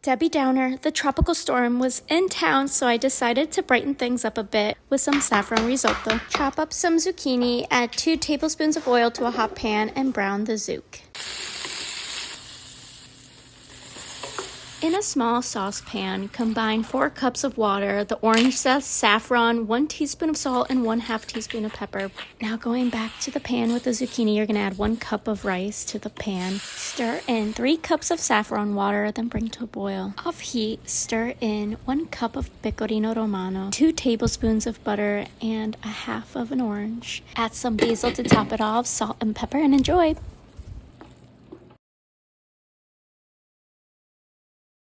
Debbie Downer, the tropical storm, was in town, so I decided to brighten things up a bit with some saffron risotto. Chop up some zucchini, add 2 tablespoons of oil to a hot pan, and brown the zouk. In a small saucepan, combine 4 cups of water, the orange zest, saffron, 1 teaspoon of salt, and 1/2 teaspoon of pepper. Now going back to the pan with the zucchini, you're going to add 1 cup of rice to the pan. Stir in 3 cups of saffron water, then bring to a boil. Off heat, stir in 1 cup of pecorino romano, 2 tablespoons of butter, and 1/2 of an orange. Add some basil to top it off, salt and pepper, and enjoy.